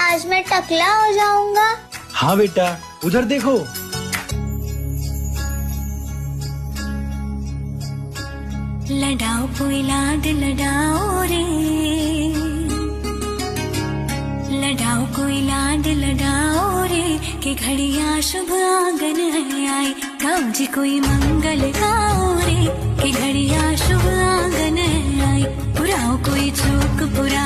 आज मैं टकला हो जाऊंगा। हाँ बेटा, उधर देखो। लडाओ कोई लाड लडाओ रे, लडाओ कोई लाड लडाओ रे, कि घड़िया शुभ आंगन है आई। गाओ जी कोई मंगल गाओ रे, कि घड़िया शुभ आंगन है आई। पुराओ कोई चूक पुरा